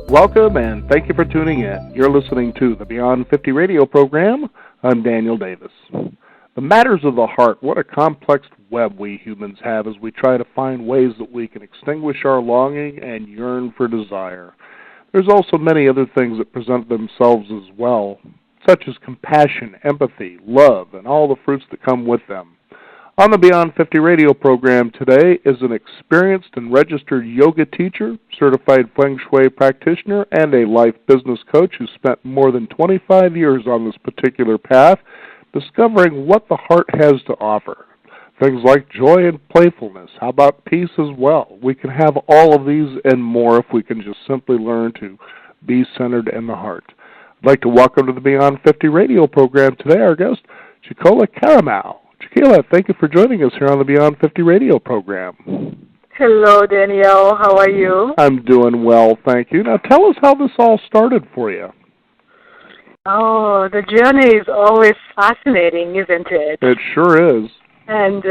Welcome and thank you for tuning in. You're listening to the Beyond 50 radio program. I'm Daniel Davis. The matters of the heart, what a complex web we humans have as we try to find ways that we can extinguish our longing and yearn for desire. There's also many other things that present themselves as well, such as compassion, empathy, love, and all the fruits that come with them. On the Beyond 50 radio program today is an experienced and registered yoga teacher, certified Feng Shui practitioner, and a life business coach who spent more than 25 years on this particular path, discovering what the heart has to offer. Things like joy and playfulness. How about peace as well? We can have all of these and more if we can just simply learn to be centered in the heart. I'd like to welcome to the Beyond 50 radio program today our guest, Chicola Caramel. Chicola, thank you for joining us here on the Beyond 50 radio program. Hello, Danielle. How are you? I'm doing well, thank you. Now tell us how this all started for you. Oh, the journey is always fascinating, isn't it? It sure is. And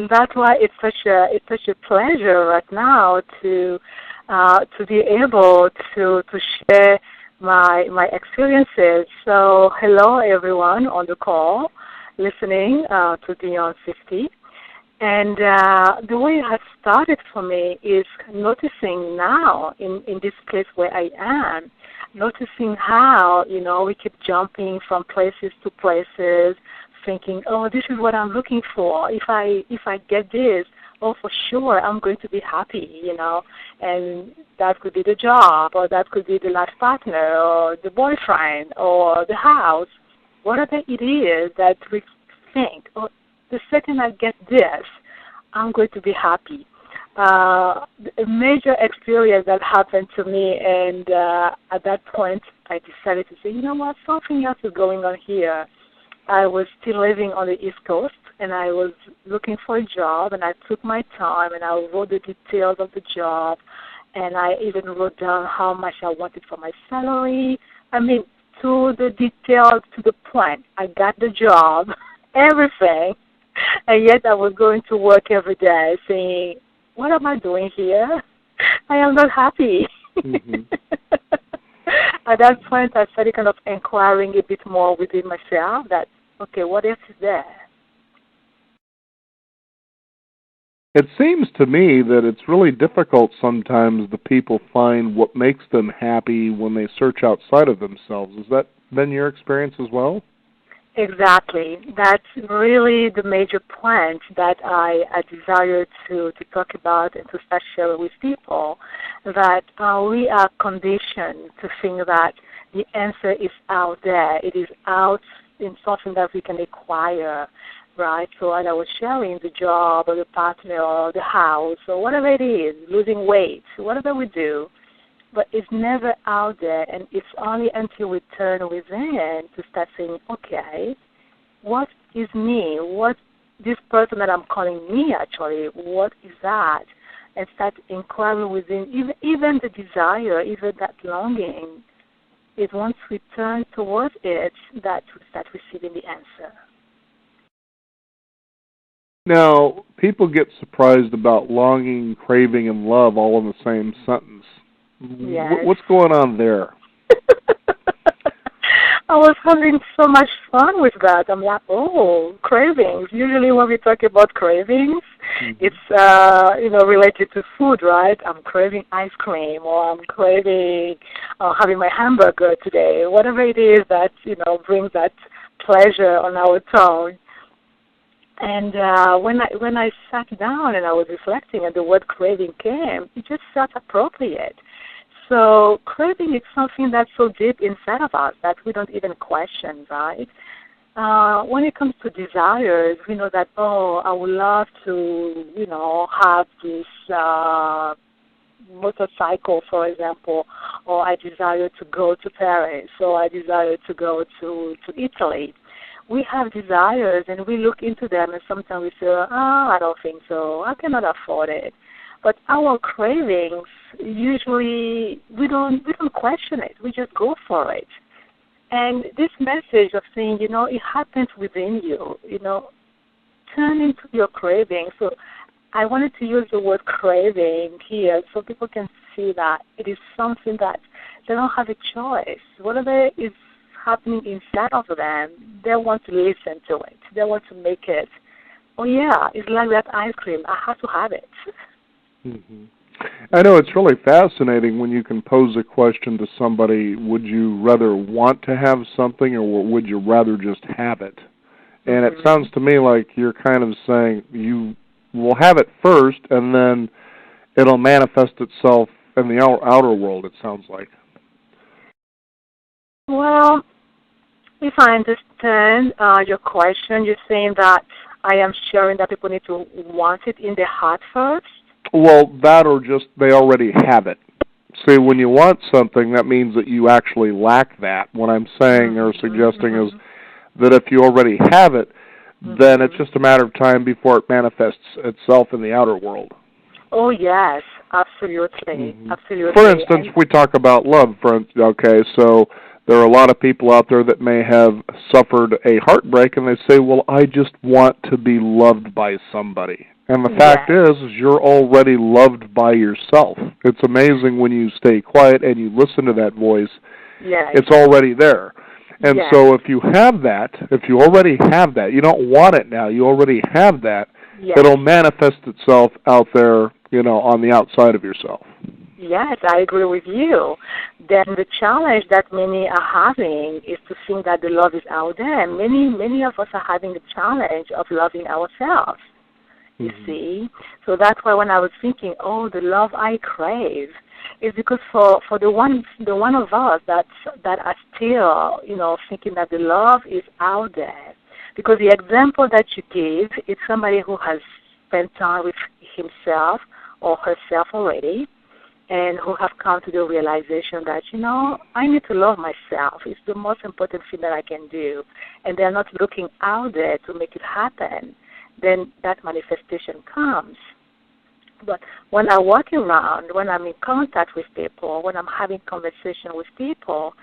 that's why it's such a pleasure right now to be able to share my experiences. So hello everyone on the call listening to Beyond 50. And the way it has started for me is noticing now in this place where I am, noticing how, we keep jumping from places to places, thinking, oh, this is what I'm looking for. If I get this, oh, for sure, I'm going to be happy, And that could be the job, or that could be the life partner, or the boyfriend, or the house. Whatever it is that we think, oh, the second I get this, I'm going to be happy. A major experience that happened to me, and at that point, I decided to say, you know what, something else is going on here. I was still living on the East Coast, and I was looking for a job, and I took my time, and I wrote the details of the job, and I even wrote down how much I wanted for my salary. I mean, to the details, to the point. I got the job, everything, and yet I was going to work every day saying, what am I doing here? I am not happy. Mm-hmm. At that point, I started kind of inquiring a bit more within myself that, okay, what else is there? It seems to me that it's really difficult sometimes the people find what makes them happy when they search outside of themselves. Has that been your experience as well? Exactly. That's really the major point that I desire to talk about and to start sharing with people, that we are conditioned to think that the answer is out there. It is out in something that we can acquire, right? So as I was sharing, the job or the partner or the house or whatever it is, losing weight, whatever we do, but it's never out there, and it's only until we turn within to start saying, okay, what is me? What this person that I'm calling me actually, what is that? And start inquiring within, even the desire, even that longing, is once we turn towards it that we start receiving the answer. Now, people get surprised about longing, craving, and love all in the same sentence. Yes. What's going on there? I was having so much fun with that. I'm like, oh, cravings. Usually when we talk about cravings, it's, related to food, right? I'm craving ice cream, or I'm craving having my hamburger today. Whatever it is that, brings that pleasure on our tongue. And when I sat down and I was reflecting and the word craving came, it just felt appropriate. So craving is something that's so deep inside of us that we don't even question, right? When it comes to desires, we know that, I would love to, have this motorcycle, for example, or I desire to go to Paris, or I desire to go to Italy. We have desires, and we look into them, and sometimes we say, I don't think so. I cannot afford it. But our cravings, usually, we don't question it. We just go for it. And this message of saying, it happens within you, turn into your craving. So I wanted to use the word craving here so people can see that it is something that they don't have a choice. Whatever is happening inside of them, they want to listen to it. They want to make it. Oh, yeah, it's like that ice cream. I have to have it. Mm-hmm. I know it's really fascinating when you can pose a question to somebody, would you rather want to have something or would you rather just have it? And it sounds to me like you're kind of saying you will have it first and then it'll manifest itself in the outer world, it sounds like. Well, if I understand your question, you're saying that I am sharing that people need to want it in their heart first? Well, that or just they already have it. See, when you want something, that means that you actually lack that. What I'm saying or suggesting is that if you already have it, then it's just a matter of time before it manifests itself in the outer world. Oh, yes, absolutely, absolutely. For instance, if we talk about love, okay, so there are a lot of people out there that may have suffered a heartbreak, and they say, well, I just want to be loved by somebody. And the fact is you're already loved by yourself. It's amazing when you stay quiet and you listen to that voice. It's already there. And so if you have that, if you already have that, you don't want it now, you already have that, it'll manifest itself out there, on the outside of yourself. Yes, I agree with you. Then the challenge that many are having is to think that the love is out there. Many of us are having the challenge of loving ourselves. You see? So that's why when I was thinking, the love I crave, is because for the one of us that are still, thinking that the love is out there. Because the example that you give is somebody who has spent time with himself or herself already and who have come to the realization that, I need to love myself. It's the most important thing that I can do. And they're not looking out there to make it happen. Then that manifestation comes. But when I walk around, when I'm in contact with people, when I'm having conversation with people,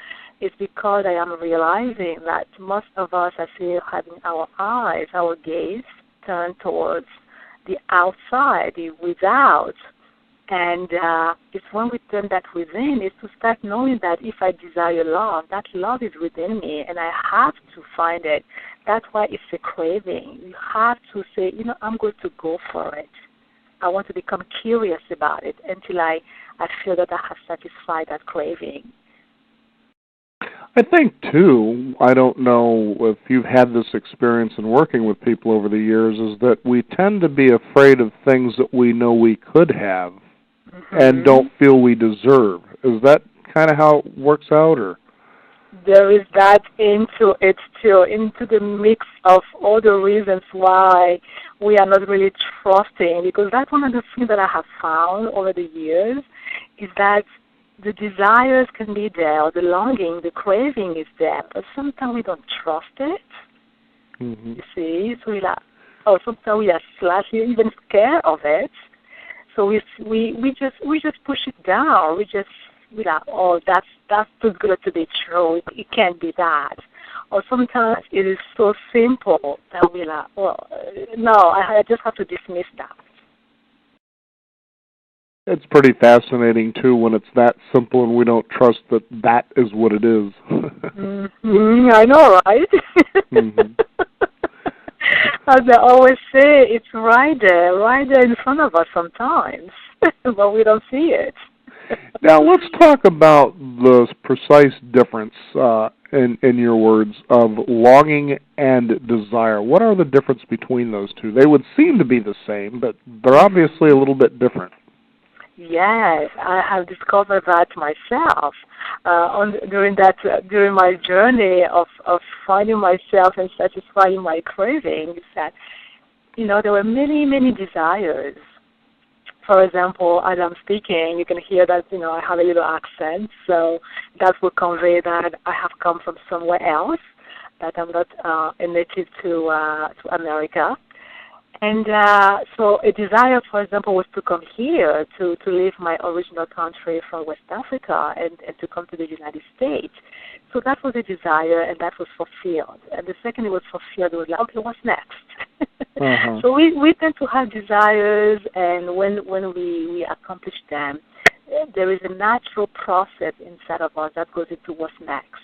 it's because I am realizing that most of us are still having our eyes, our gaze turned towards the outside, the without. And it's when we turn that within, is to start knowing that if I desire love, that love is within me, and I have to find it. That's why it's a craving. You have to say, I'm going to go for it. I want to become curious about it until I feel that I have satisfied that craving. I think, too, I don't know if you've had this experience in working with people over the years, is that we tend to be afraid of things that we know we could have and don't feel we deserve. Is that kind of how it works out, or? There is that into it too, into the mix of all the reasons why we are not really trusting, because that's one of the things that I have found over the years, is that the desires can be there, or the longing, the craving is there, but sometimes we don't trust it. You see, so sometimes we are slightly even scared of it. So we just push it down. We like, that's too good to be true. It can't be that. Or sometimes it is so simple that we're like, no, I just have to dismiss that. It's pretty fascinating, too, when it's that simple and we don't trust that is what it is. I know, right? As I always say, it's right there in front of us sometimes, but we don't see it. Now, let's talk about the precise difference, in your words, of longing and desire. What are the difference between those two? They would seem to be the same, but they're obviously a little bit different. Yes, I have discovered that myself during my journey of finding myself and satisfying my cravings. That there were many desires. For example, as I'm speaking, you can hear that I have a little accent, so that will convey that I have come from somewhere else, that I'm not a native to America. And so a desire, for example, was to come here, to leave my original country from West Africa and to come to the United States. So that was a desire, and that was fulfilled. And the second it was fulfilled, it was like, okay, what's next? So we tend to have desires, and when we accomplish them, there is a natural process inside of us that goes into what's next.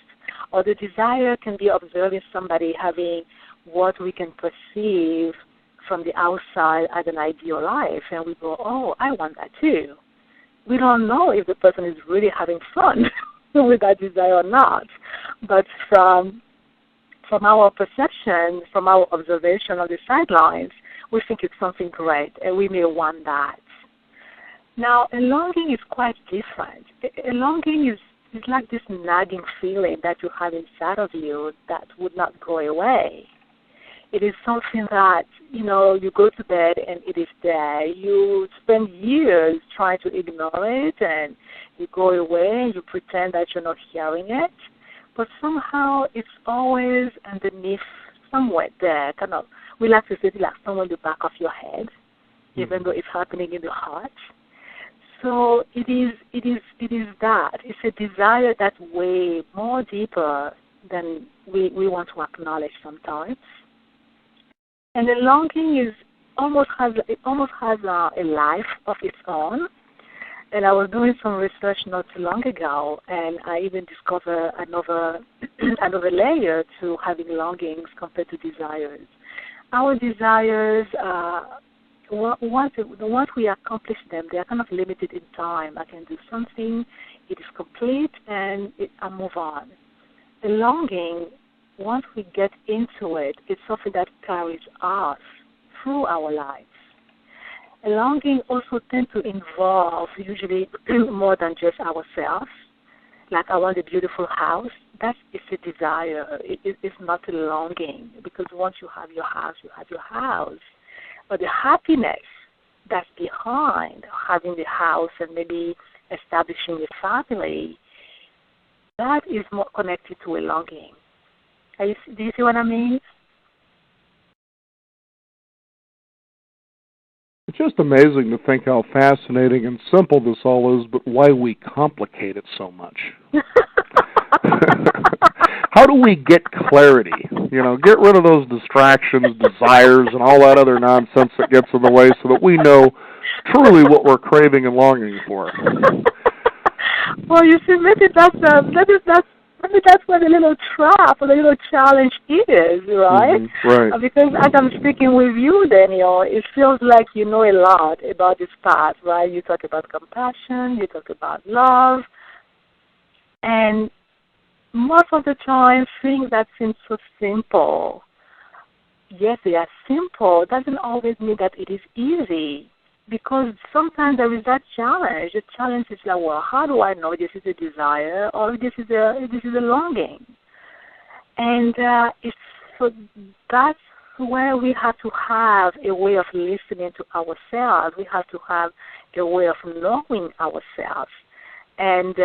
Or the desire can be observing somebody having what we can perceive from the outside as an ideal life, and we go, oh, I want that too. We don't know if the person is really having fun with that desire or not, but from our perception, from our observation on the sidelines, we think it's something great, and we may want that. Now, a longing is quite different. A longing is like this nagging feeling that you have inside of you that would not go away. It is something that, you go to bed and it is there. You spend years trying to ignore it, and you go away and you pretend that you're not hearing it. But somehow it's always underneath, somewhere there. Kind of, we like to say it's like somewhere in the back of your head, even though it's happening in the heart. So it is that. It's a desire that's way more deeper than we want to acknowledge sometimes. And the longing almost has a life of its own. And I was doing some research not too long ago, and I even discovered another layer to having longings compared to desires. Our desires, once we accomplish them, they are kind of limited in time. I can do something, it is complete, and I move on. The longing, once we get into it, it's something that carries us through our lives. A longing also tends to involve usually more than just ourselves. Like, I want a beautiful house. That is a desire. It's not a longing, because once you have your house, you have your house. But the happiness that's behind having the house and maybe establishing a family, that is more connected to a longing. Do you see what I mean? It's just amazing to think how fascinating and simple this all is, but why we complicate it so much. How do we get clarity? Get rid of those distractions, desires, and all that other nonsense that gets in the way, so that we know truly what we're craving and longing for. Well, you see, maybe that's where the little trap or the little challenge is, right? Mm-hmm, right. Because as I'm speaking with you, Daniel, it feels like you know a lot about this path, right? You talk about compassion, you talk about love, and most of the time, things that seem so simple, yes, they are simple, doesn't always mean that it is easy. Because sometimes there is that challenge. The challenge is like, well, how do I know this is a desire or this is a longing? And that's where we have to have a way of listening to ourselves. We have to have a way of knowing ourselves. And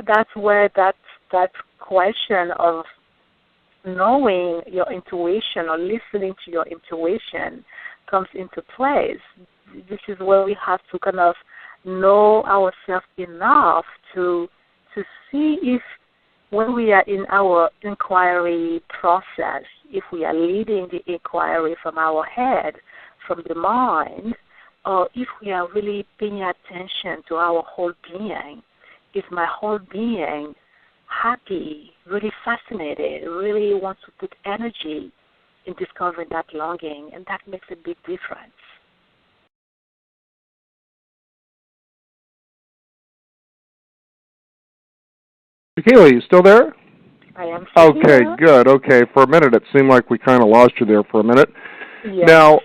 that's where that question of knowing your intuition or listening to your intuition comes into place. This is where we have to kind of know ourselves enough to see if when we are in our inquiry process, if we are leading the inquiry from our head, from the mind, or if we are really paying attention to our whole being. Is my whole being happy, really fascinated, really wants to put energy in discovering that longing, and that makes a big difference. Michaela, you still there? I am still Okay, here. good. Okay, for a minute it seemed like we kind of lost you there for a minute. Yes. Now,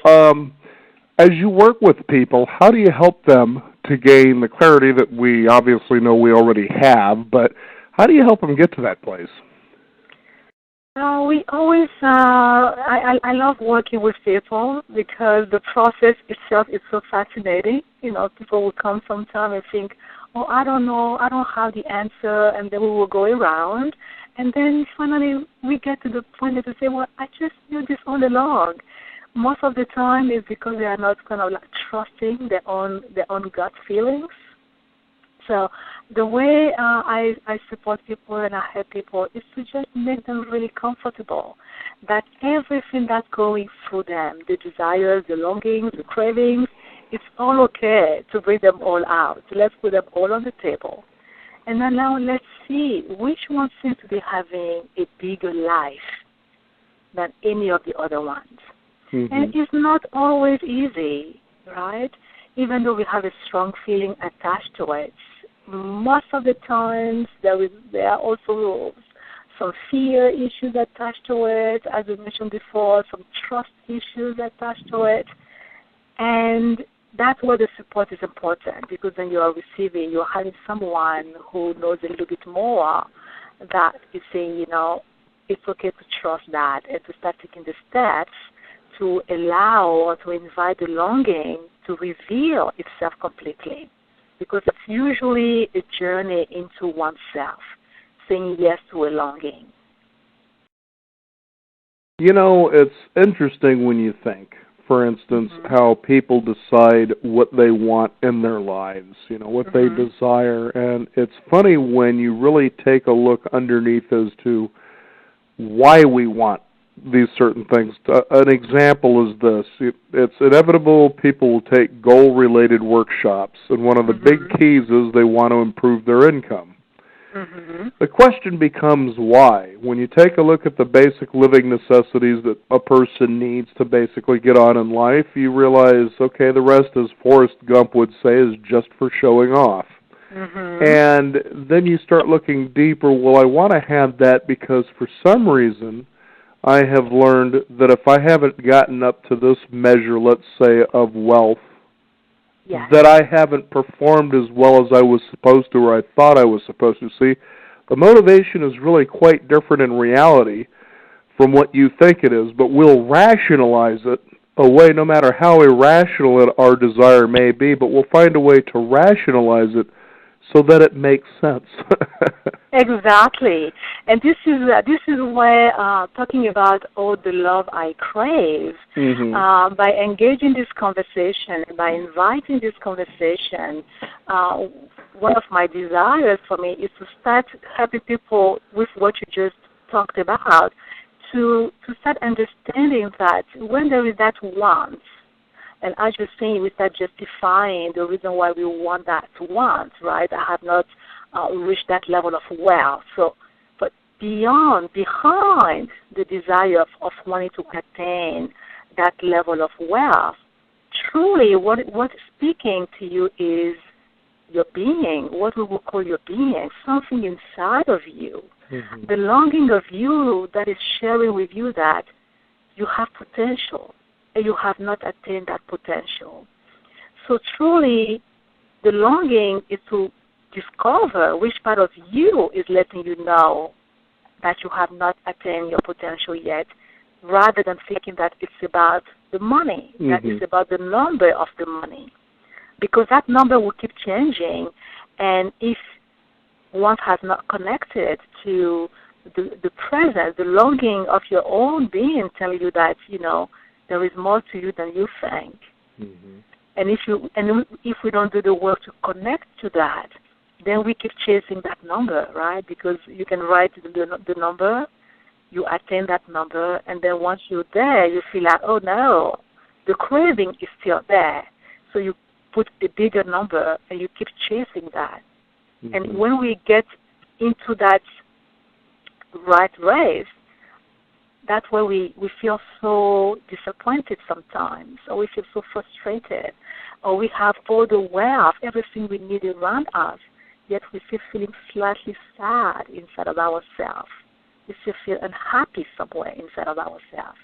as you work with people, how do you help them to gain the clarity that we obviously know we already have, but how do you help them get to that place? We always, I love working with people because the process itself is so fascinating. People will come sometime and think, oh, I don't know, I don't have the answer, and then we will go around. And then finally we get to the point that we say, well, I just knew this all along. most of the time it's because they are not kind of like trusting their own gut feelings. So the way I support people and I help people is to just make them really comfortable. That everything that's going through them, the desires, the longings, the cravings, it's all okay to bring them all out. Let's put them all on the table. And then now let's see which one seems to be having a bigger life than any of the other ones. Mm-hmm. And it's not always easy, right? Even though we have a strong feeling attached to it, most of the times there are also some fear issues attached to it, as we mentioned before, some trust issues attached to it. And that's where the support is important, because then you're having someone who knows a little bit more, that is saying, it's okay to trust that and to start taking the steps to allow or to invite the longing to reveal itself completely. Because it's usually a journey into oneself, saying yes to a longing. It's interesting when you think, for instance, how people decide what they want in their lives, what they desire. And it's funny when you really take a look underneath as to why we want these certain things. An example is this. It's inevitable people will take goal-related workshops, and one of the big keys is they want to improve their income. The question becomes why. When you take a look at the basic living necessities that a person needs to basically get on in life, you realize, okay, the rest, as Forrest Gump would say, is just for showing off. And then you start looking deeper, well, I want to have that because for some reason I have learned that if I haven't gotten up to this measure, let's say, of wealth, that I haven't performed as well as I was supposed to or I thought I was supposed to. See, the motivation is really quite different in reality from what you think it is, but we'll rationalize it away no matter how irrational our desire may be, but we'll find a way to rationalize it so that it makes sense. Exactly. And this is where talking about the love I crave, by engaging this conversation, by inviting this conversation, one of my desires for me is to start helping people with what you just talked about, to start understanding that when there is that want, and as you're saying, we start justifying the reason why we want that want, right? I have not reached that level of wealth. So, but behind the desire of wanting to attain that level of wealth, truly what is speaking to you is your being, what we will call your being, something inside of you, the longing of you that is sharing with you that you have potential, and you have not attained that potential. So truly, the longing is to discover which part of you is letting you know that you have not attained your potential yet, rather than thinking that it's about the money, that it's about the number of the money. Because that number will keep changing, and if one has not connected to the presence, the longing of your own being telling you that, there is more to you than you think. And if we don't do the work to connect to that, then we keep chasing that number, right? Because you can write the number, you attain that number, and then once you're there, you feel like, oh no, the craving is still there. So you put a bigger number and you keep chasing that. And when we get into that right race, that's where we feel so disappointed sometimes, or we feel so frustrated, or we have all the wealth, everything we need around us, yet we still feeling slightly sad inside of ourselves. We still feel unhappy somewhere inside of ourselves.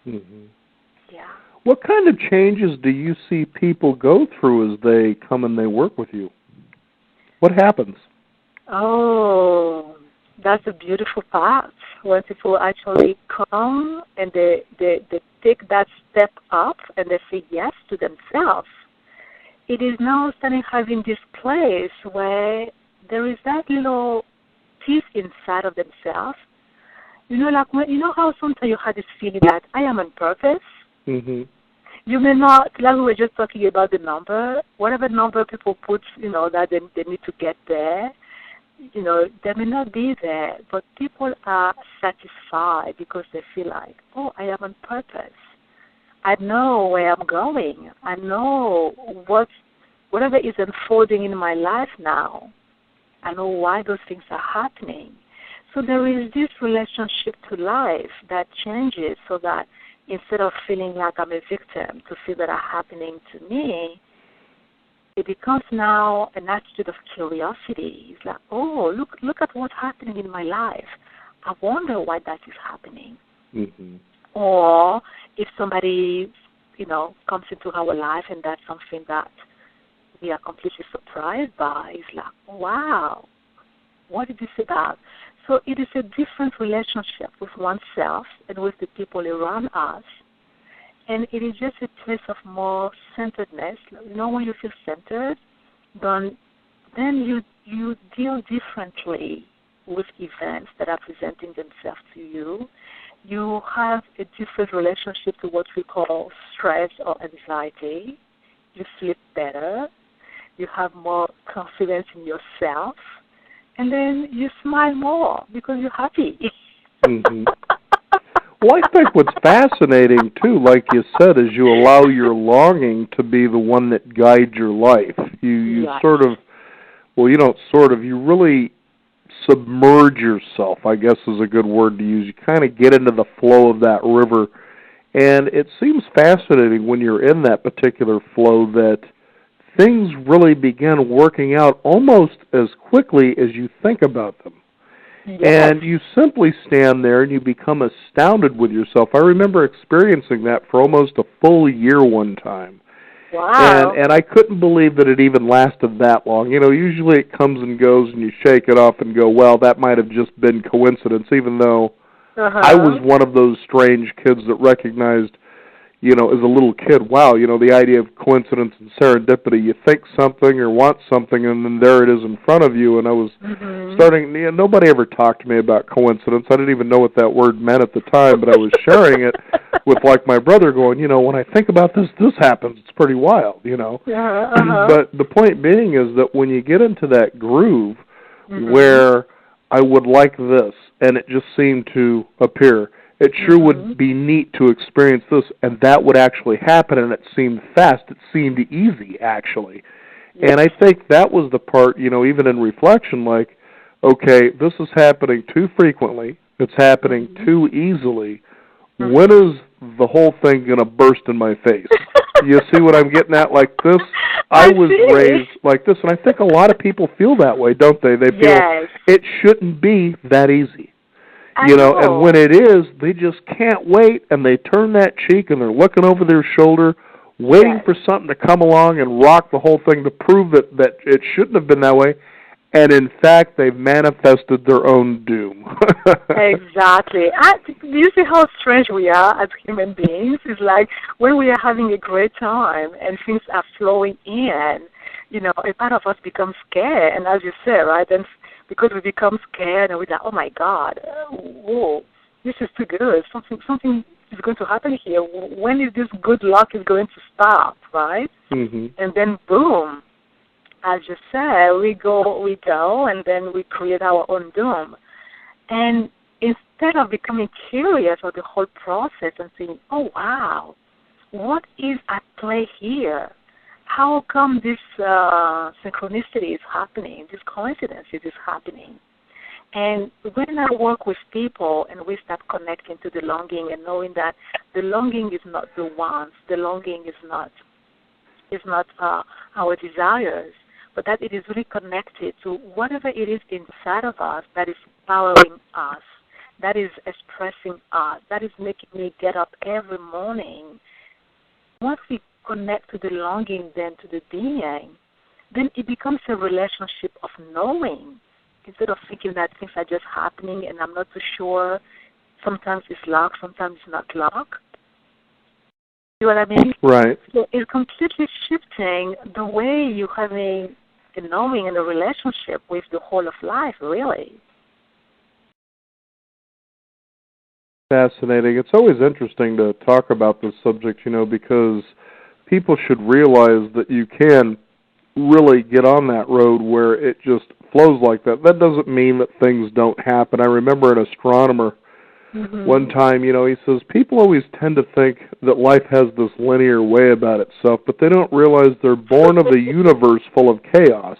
Yeah. What kind of changes do you see people go through as they come and they work with you? What happens? Oh, that's a beautiful part. When people actually come and they take that step up and they say yes to themselves, it is now starting having this place where there is that little peace inside of themselves. Like when, how sometimes you have this feeling that I am on purpose, You may not, like we were just talking about the number, whatever number people put, that they need to get there, they may not be there, but people are satisfied because they feel like, oh, I am on purpose. I know where I'm going. I know whatever is unfolding in my life now. I know why those things are happening. So there is this relationship to life that changes so that instead of feeling like I'm a victim to things that are happening to me, it becomes now an attitude of curiosity. It's like, oh, look at what's happening in my life. I wonder why that is happening. Or if somebody, comes into our life and that's something that we are completely surprised by, it's like, wow, what is this about? So it is a different relationship with oneself and with the people around us. And it is just a place of more centeredness. When you feel centered, then you deal differently with events that are presenting themselves to you. You have a different relationship to what we call stress or anxiety. You sleep better. You have more confidence in yourself. And then you smile more because you're happy. Well, I think what's fascinating, too, like you said, is you allow your longing to be the one that guides your life. You you really submerge yourself, I guess is a good word to use. You kind of get into the flow of that river. And it seems fascinating when you're in that particular flow that things really begin working out almost as quickly as you think about them. Yes. And you simply stand there and you become astounded with yourself. I remember experiencing that for almost a full year one time. Wow. And I couldn't believe that it even lasted that long. Usually it comes and goes and you shake it off and go, well, that might have just been coincidence, even though I was one of those strange kids that recognized, as a little kid, wow, the idea of coincidence and serendipity. You think something or want something, and then there it is in front of you. And I was starting, nobody ever talked to me about coincidence. I didn't even know what that word meant at the time, but I was sharing it with, my brother going, when I think about this happens. It's pretty wild, But the point being is that when you get into that groove where I would like this, and it just seemed to appear, it sure would be neat to experience this, and that would actually happen, and it seemed fast. It seemed easy, actually. Yes. And I think that was the part, even in reflection, like, okay, this is happening too frequently. It's happening too easily. When is the whole thing going to burst in my face? You see what I'm getting at? Like this, I was raised like this, and I think a lot of people feel that way, don't they? They feel it shouldn't be that easy. And when it is, they just can't wait, and they turn that cheek, and they're looking over their shoulder, waiting for something to come along and rock the whole thing to prove that it shouldn't have been that way. And in fact, they've manifested their own doom. Exactly. Do you see how strange we are as human beings? It's like when we are having a great time and things are flowing in, a part of us becomes scared. And as you say, right, and because we become scared and we're like, oh my God, whoa, this is too good. Something is going to happen here. When is this good luck is going to stop, right? And then boom, as you said, we go, and then we create our own doom. And instead of becoming curious of the whole process and saying, oh wow, what is at play here? How come this synchronicity is happening, this coincidence is happening? And when I work with people and we start connecting to the longing and knowing that the longing is not the wants, the longing is not our desires, but that it is really connected to whatever it is inside of us that is powering us, that is expressing us, that is making me get up every morning. Once we connect to the longing, then to the being, then it becomes a relationship of knowing. Instead of thinking that things are just happening and I'm not too sure, sometimes it's luck, sometimes it's not luck. You know what I mean? Right. So it's completely shifting the way you're having a knowing and a relationship with the whole of life, really. Fascinating. It's always interesting to talk about this subject, because people should realize that you can really get on that road where it just flows like that. That doesn't mean that things don't happen. I remember an astronomer one time, he says, people always tend to think that life has this linear way about itself, but they don't realize they're born of a universe full of chaos.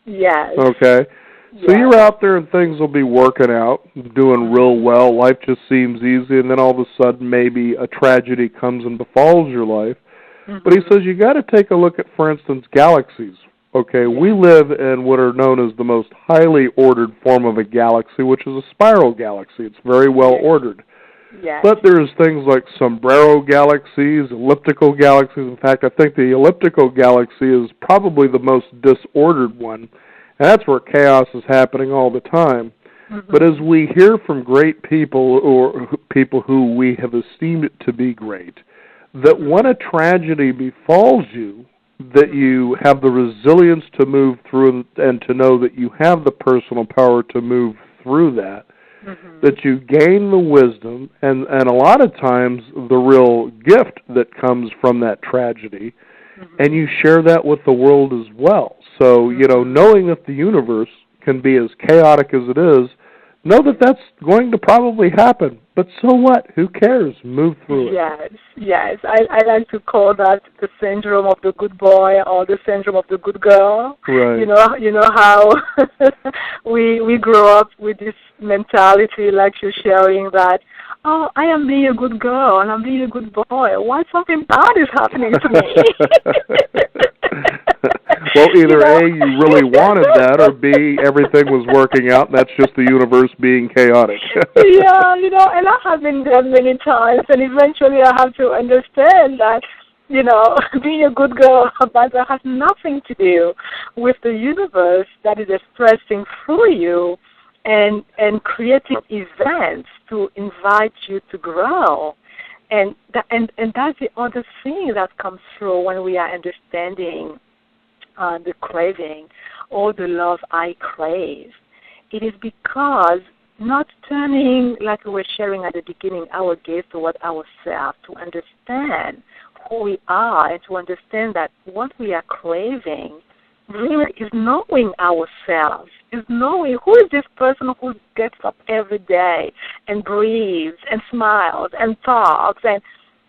Yes. Okay? So yes. You're out there and things will be working out, doing real well. Life just seems easy, and then all of a sudden maybe a tragedy comes and befalls your life. But he says you got to take a look at, for instance, galaxies. Okay, we live in what are known as the most highly ordered form of a galaxy, which is a spiral galaxy. It's very well ordered. Yes. But there's things like sombrero galaxies, elliptical galaxies. In fact, I think the elliptical galaxy is probably the most disordered one. And that's where chaos is happening all the time. But as we hear from great people or people who we have esteemed to be great, that when a tragedy befalls you, that you have the resilience to move through and to know that you have the personal power to move through that, that you gain the wisdom and a lot of times the real gift that comes from that tragedy, and you share that with the world as well. So, knowing that the universe can be as chaotic as it is, know that that's going to probably happen. But so what? Who cares? Move through it. Yes. I like to call that the syndrome of the good boy or the syndrome of the good girl. Right. You know how we grow up with this mentality, like you're sharing that, oh, I am being a good girl and I'm being a good boy. Why something bad is happening to me? Well, either A, you really wanted that, or B, everything was working out, and that's just the universe being chaotic. Yeah, and I have been there many times, and eventually I have to understand that, being a good girl that has nothing to do with the universe that is expressing through you and creating events to invite you to grow. And that's the other thing that comes through when we are understanding the craving or the love I crave. It is because not turning, like we were sharing at the beginning, our gaze toward ourselves to understand who we are and to understand that what we are craving really is knowing ourselves, is knowing who is this person who gets up every day and breathes and smiles and talks. And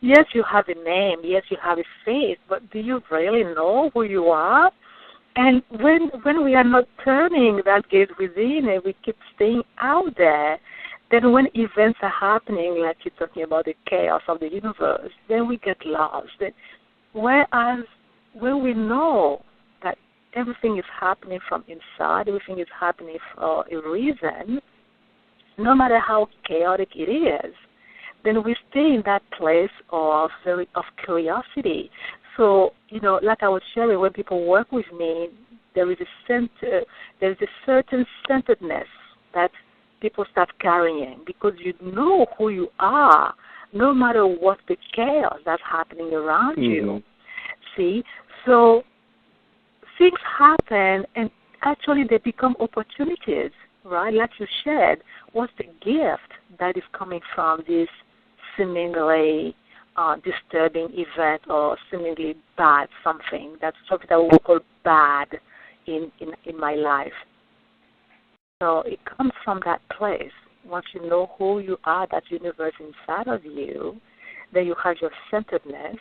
yes, you have a name, yes, you have a face, but do you really know who you are? And when we are not turning that gaze within and we keep staying out there, then when events are happening, like you're talking about the chaos of the universe, then we get lost. Whereas when we know that everything is happening from inside, everything is happening for a reason, no matter how chaotic it is, then we stay in that place of curiosity. So, like I was sharing, when people work with me, there is a certain centeredness that people start carrying because you know who you are, no matter what the chaos that's happening around you. See? So things happen, and actually they become opportunities, right? Like you shared, what's the gift that is coming from this seemingly disturbing event or seemingly bad something that we call bad in my life. So it comes from that place. Once you know who you are, that universe inside of you, then you have your centeredness.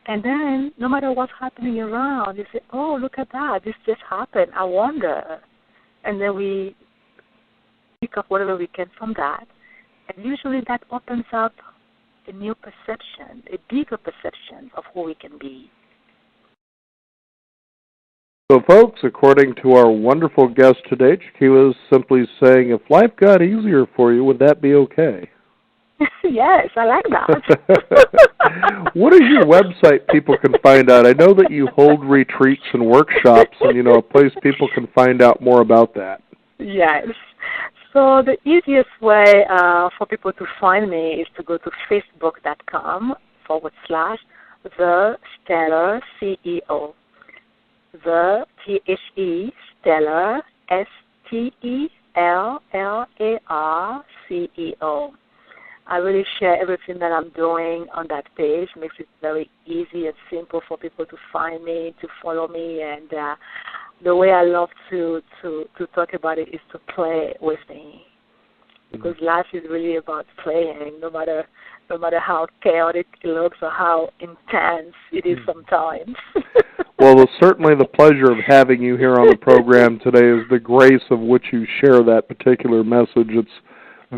And then no matter what's happening around, you say, oh, look at that. This just happened. I wonder. And then we pick up whatever we can from that. And usually that opens up a new perception, a bigger perception of who we can be. So, folks, according to our wonderful guest today, Chiquila is simply saying, if life got easier for you, would that be okay? Yes, I like that. What is your website people can find out? I know that you hold retreats and workshops and, a place people can find out more about that. Yes. So the easiest way for people to find me is to go to facebook.com/The Stellar CEO. The THE Stellar STELLAR CEO. I really share everything that I'm doing on that page. Makes it very easy and simple for people to find me, to follow me, and the way I love to talk about it is to play with me, because life is really about playing, no matter how chaotic it looks or how intense it is sometimes. Well, certainly the pleasure of having you here on the program today is the grace of which you share that particular message. It's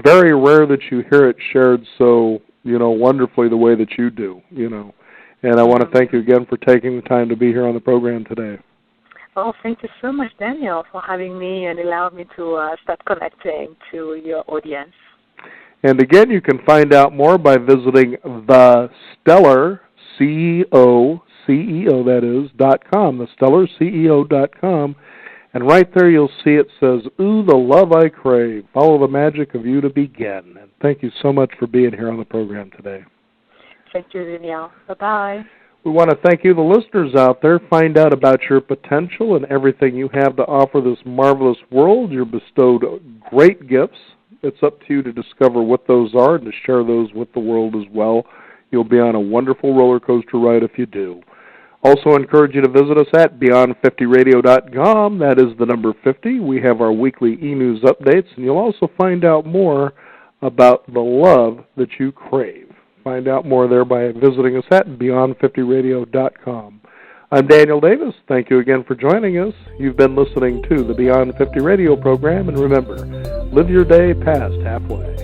very rare that you hear it shared so, wonderfully the way that you do, And I want to thank you again for taking the time to be here on the program today. Oh, thank you so much, Daniel, for having me and allowing me to start connecting to your audience. And again, you can find out more by visiting the Stellar CEO, .com, thestellarceo.com. And right there you'll see it says, Ooh, the love I crave. Follow the magic of you to begin. And thank you so much for being here on the program today. Thank you, Danielle. Bye-bye. We want to thank you, the listeners out there. Find out about your potential and everything you have to offer this marvelous world. You're bestowed great gifts. It's up to you to discover what those are and to share those with the world as well. You'll be on a wonderful roller coaster ride if you do. Also encourage you to visit us at beyond50radio.com. That is the number 50. We have our weekly e-news updates, and you'll also find out more about the love that you crave. Find out more there by visiting us at beyond50radio.com. I'm Daniel Davis. Thank you again for joining us. You've been listening to the Beyond 50 Radio program, and remember, live your day past halfway.